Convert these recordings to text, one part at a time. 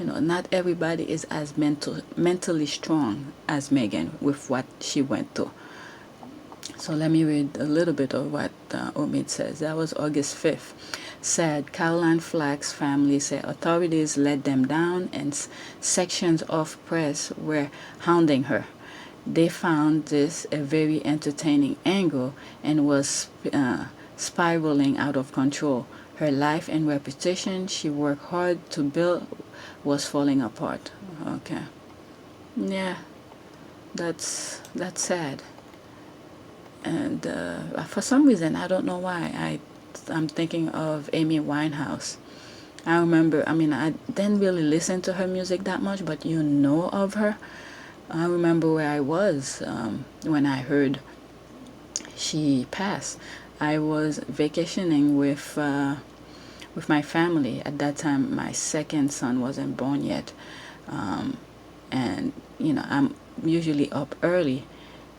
Not everybody is as mentally strong as Meghan with what she went through. So let me read a little bit of what Omid says. That was August 5th. Said Caroline Flack's family said authorities let them down and sections of press were hounding her. They found this a very entertaining angle and was spiraling out of control. Her life and reputation she worked hard to build was falling apart. Okay. Yeah, that's sad. And for some reason, I don't know why, I'm thinking of Amy Winehouse. I remember, I didn't really listen to her music that much, but of her. I remember where I was when I heard she passed. I was vacationing with my family. At that time, my second son wasn't born yet. And, I'm usually up early.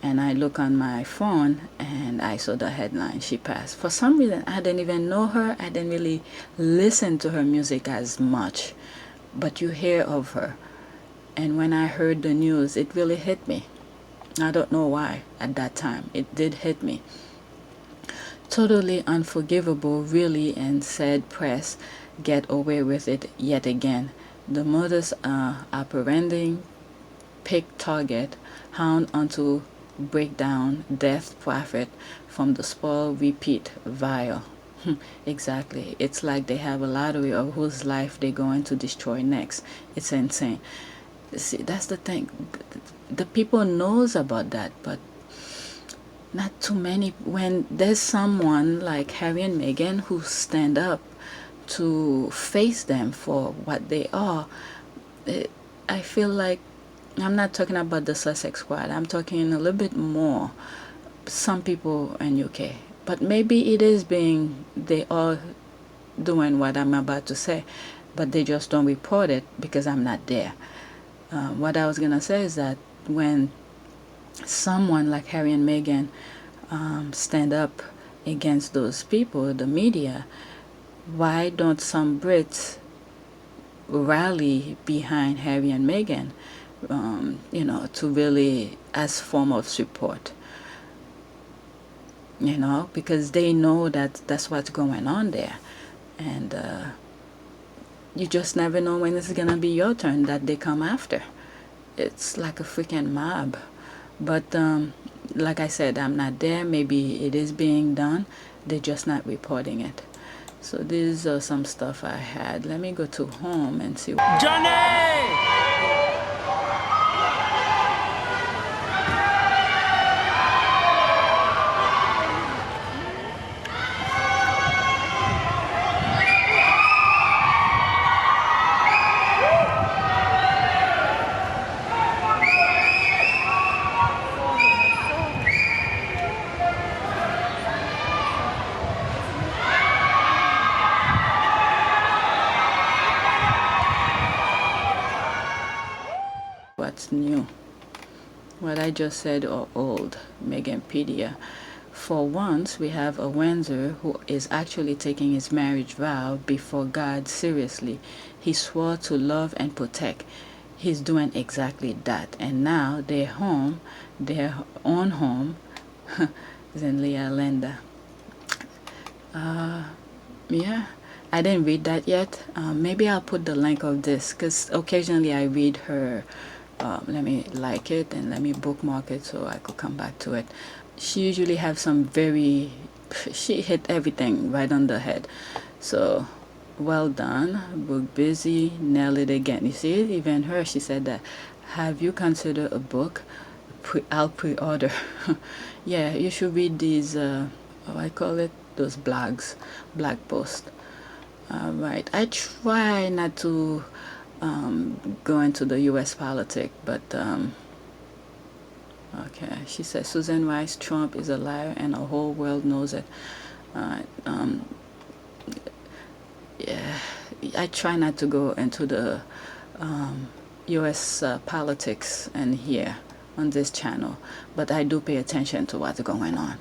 And I look on my phone and I saw the headline, she passed. For some reason, I didn't even know her. I didn't really listen to her music as much. But you hear of her. And when I heard the news, it really hit me. I don't know why at that time. It did hit me. Totally unforgivable, really, and said press get away with it yet again. The modus operandi, pick target, hound onto breakdown, death, profit from the spoil, repeat, vile. Exactly. It's like they have a lottery of whose life they're going to destroy next. It's insane. See, that's the thing. The people knows about that, but not too many. When there's someone like Harry and Meghan who stand up to face them for what they are, I feel like I'm not talking about the Sussex squad. I'm talking a little bit more. Some people in UK, but maybe they are doing what I'm about to say, but they just don't report it because I'm not there. What I was gonna say is that when someone like Harry and Meghan stand up against those people, the media, why don't some Brits rally behind Harry and Meghan? To really as form of support, because they know that that's what's going on there, and you just never know when it's gonna be your turn that they come after. It's like a freaking mob. But like I said, I'm not there. Maybe it is being done, they're just not reporting it. So these are some stuff I had. Let me go to home and see. Johnny! What's new? What I just said or old? MeghanPedia. For once, we have a Windsor who is actually taking his marriage vow before God seriously. He swore to love and protect. He's doing exactly that. And now their home, their own home, is in Lealanda. Yeah, I didn't read that yet. Maybe I'll put the link of this because occasionally I read her. Let me like it and let me bookmark it so I could come back to it. She usually have some she hit everything right on the head. So well done, book busy, nail it again. You see, even her, she said that, have you considered a book? I'll pre-order. Yeah, you should read these, I call it, those blog posts. Right, I try not to go into the U.S. politics, but okay. She says Susan Rice, Trump is a liar and the whole world knows it. Yeah, I try not to go into the U.S. Politics and here on this channel, but I do pay attention to what's going on.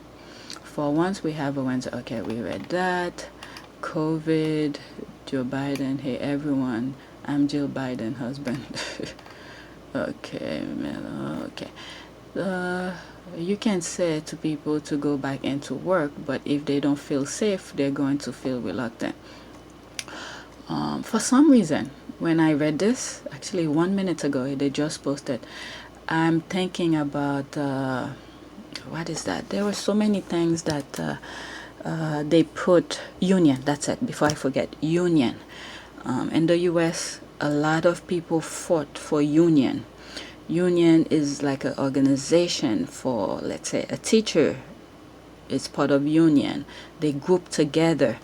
For once, we have a Wednesday. Okay, we read that. COVID, Joe Biden, hey everyone, I'm Jill Biden husband. Okay, okay. You can say to people to go back into work, but if they don't feel safe, they're going to feel reluctant. For some reason, when I read this, actually 1 minute ago, they just posted, I'm thinking about, what is that? There were so many things that they put, union, that's it, before I forget, union. In the US, a lot of people fought for union. Union is like an organization for, let's say, a teacher is part of union. They group together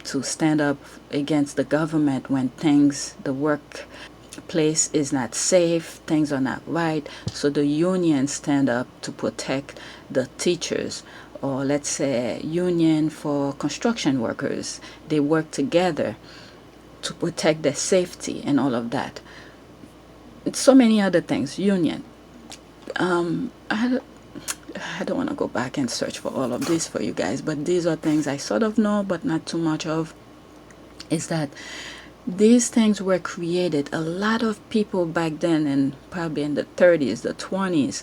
to stand up against the government when the workplace is not safe, things are not right. So the unions stand up to protect the teachers. Or let's say union for construction workers. They work together to protect their safety and all of that. So many other things, union. I don't want to go back and search for all of this for you guys, but these are things I sort of know, but not too much of, is that these things were created. A lot of people back then, and probably in the 30s, the 20s,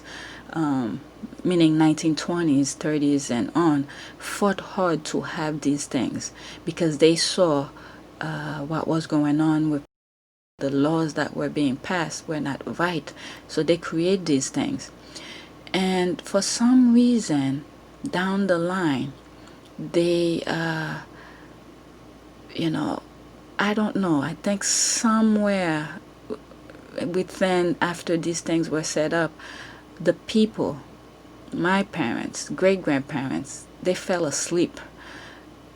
meaning 1920s, 30s, and on, fought hard to have these things because they saw what was going on with the laws that were being passed were not right. So they create these things. And for some reason, down the line, they, I don't know. I think somewhere within, after these things were set up, the people, my parents, great-grandparents, they fell asleep.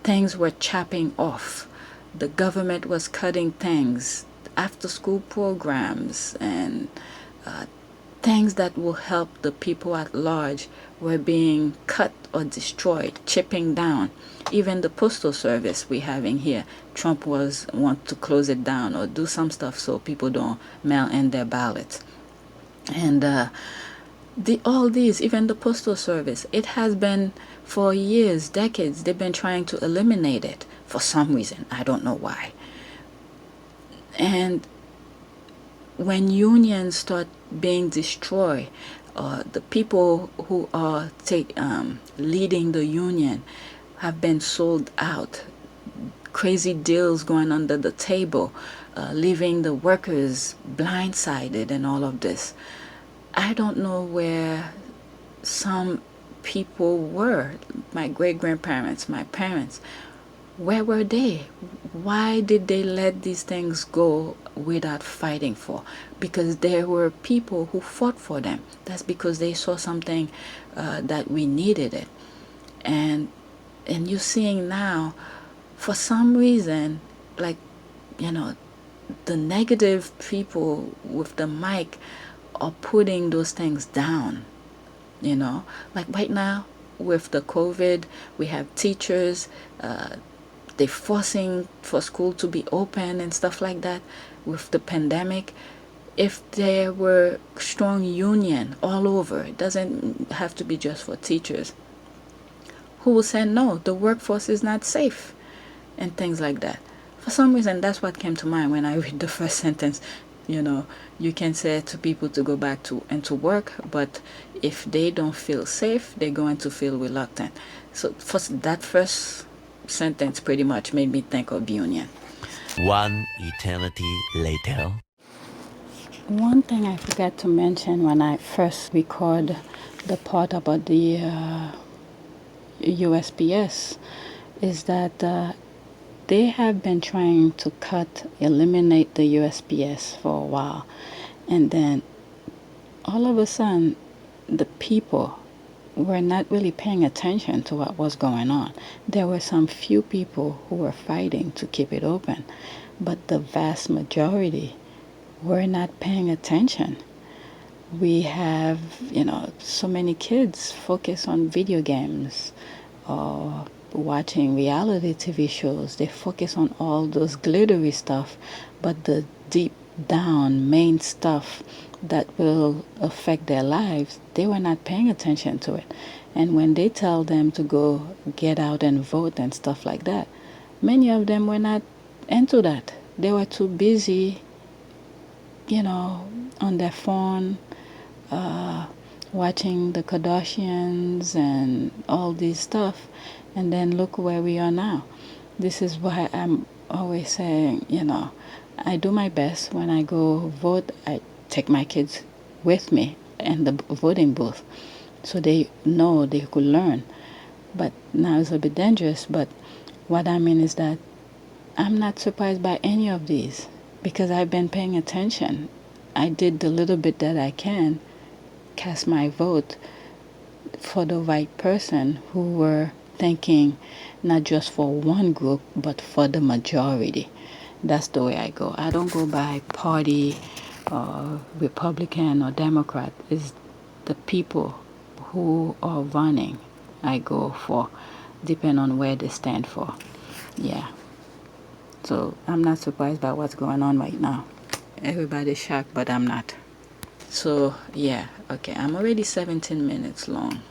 Things were chopping off. The government was cutting things, after-school programs, and things that will help the people at large were being cut or destroyed, chipping down. Even the postal service we having here, Trump want to close it down or do some stuff so people don't mail in their ballots. And all these, even the postal service, it has been for years, decades, they've been trying to eliminate it for some reason. I don't know why. And when unions start being destroyed, the people who are leading the union have been sold out. Crazy deals going under the table, leaving the workers blindsided and all of this. I don't know where some people were, my great-grandparents, my parents. Where were they? Why did they let these things go without fighting for? Because there were people who fought for them. That's because they saw something that we needed it. And you're seeing now, for some reason, like, the negative people with the mic are putting those things down. Like right now with the COVID, we have teachers, they're forcing for school to be open and stuff like that. With the pandemic, if there were strong union all over, it doesn't have to be just for teachers, who will say no, the workforce is not safe and things like that. For some reason, that's what came to mind when I read the first sentence. You can say to people to go back to work, but if they don't feel safe, they're going to feel reluctant. So that first sentence pretty much made me think of union. One eternity later. One thing I forgot to mention when I first record the part about the USPS is that they have been trying to eliminate the USPS for a while. And then all of a sudden, the people were not really paying attention to what was going on. There were some few people who were fighting to keep it open, but the vast majority were not paying attention. We have, so many kids focus on video games or watching reality TV shows. They focus on all those glittery stuff, but the deep down main stuff that will affect their lives, they were not paying attention to it. And when they tell them to go get out and vote and stuff like that, many of them were not into that. They were too busy on their phone, watching the Kardashians and all this stuff, and then look where we are now. This is why I'm always saying, I do my best when I go vote. I take my kids with me in the voting booth so they know they could learn. But now it's a bit dangerous. But what I mean is that I'm not surprised by any of these because I've been paying attention. I did the little bit that I can, cast my vote for the right person who were thinking not just for one group but for the majority. That's the way I go. I don't go by party or Republican or Democrat. It's the people who are running I go for, depending on where they stand for. Yeah. So I'm not surprised by what's going on right now. Everybody's shocked, but I'm not. So yeah, okay, I'm already 17 minutes long.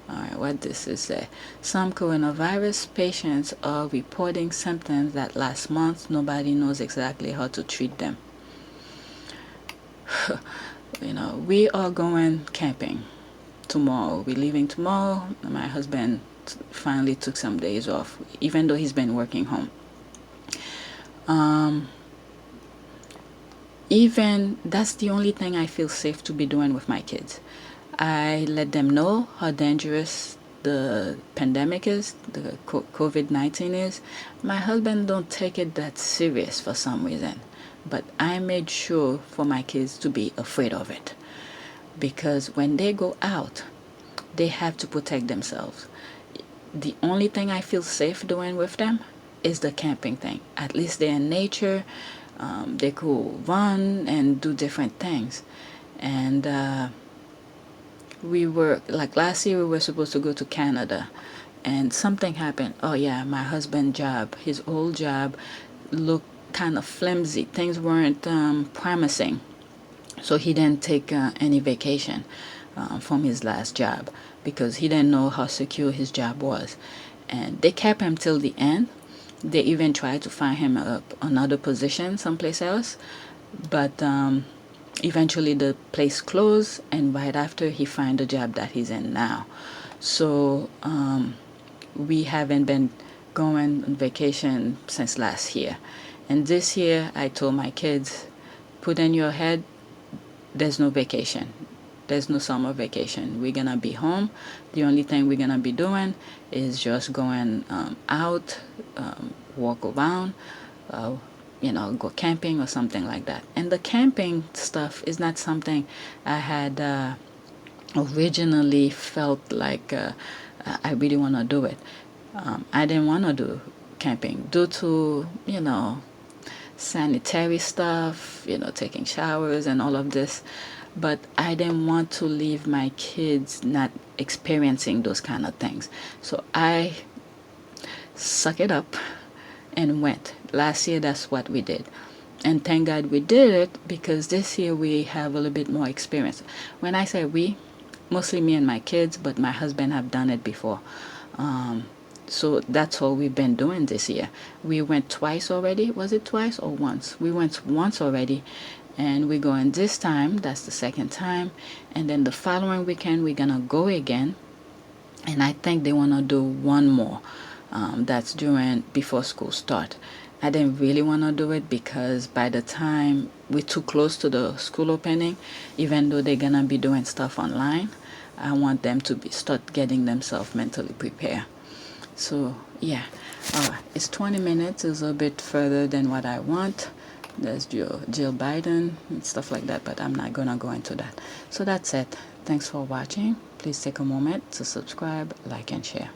Alright, what this is say. Some coronavirus patients are reporting symptoms that last month. Nobody knows exactly how to treat them. We are going camping tomorrow. We're leaving tomorrow. My husband finally took some days off, even though he's been working home. Even that's the only thing I feel safe to be doing with my kids. I let them know how dangerous the pandemic is, the COVID-19 is. My husband don't take it that serious for some reason, but I made sure for my kids to be afraid of it, because when they go out, they have to protect themselves. The only thing I feel safe doing with them is the camping thing. At least they're in nature. They could run and do different things. And we were, like last year, we were supposed to go to Canada. And something happened. Oh yeah, my husband's job, his old job, looked kind of flimsy. Things weren't promising. So he didn't take any vacation from his last job because he didn't know how secure his job was. And they kept him till the end. They even tried to find him another position someplace else. But eventually the place closed, and right after he found the job that he's in now. So we haven't been going on vacation since last year. And this year I told my kids, put in your head, there's no vacation. There's no summer vacation. We're gonna be home. The only thing we're gonna be doing is just going out, walk around, go camping or something like that. And the camping stuff is not something I had originally felt like I really want to do it. I didn't want to do camping due to, sanitary stuff, taking showers and all of this. But I didn't want to leave my kids not experiencing those kind of things. So I suck it up and went. Last year, that's what we did. And thank God we did it, because this year we have a little bit more experience. When I say we, mostly me and my kids, but my husband have done it before. So that's all we've been doing this year. We went twice already. Was it twice or once? We went once already, and we're going this time. That's the second time. And then the following weekend we're gonna go again, and I think they want to do one more. That's before school start. I didn't really want to do it because by the time we're too close to the school opening, even though they're gonna be doing stuff online, I want them to start getting themselves mentally prepared. So yeah, it's 20 minutes. It's a bit further than what I want. There's Jill Biden and stuff like that, but I'm not gonna go into that. So that's it. Thanks for watching. Please take a moment to subscribe, like, and share.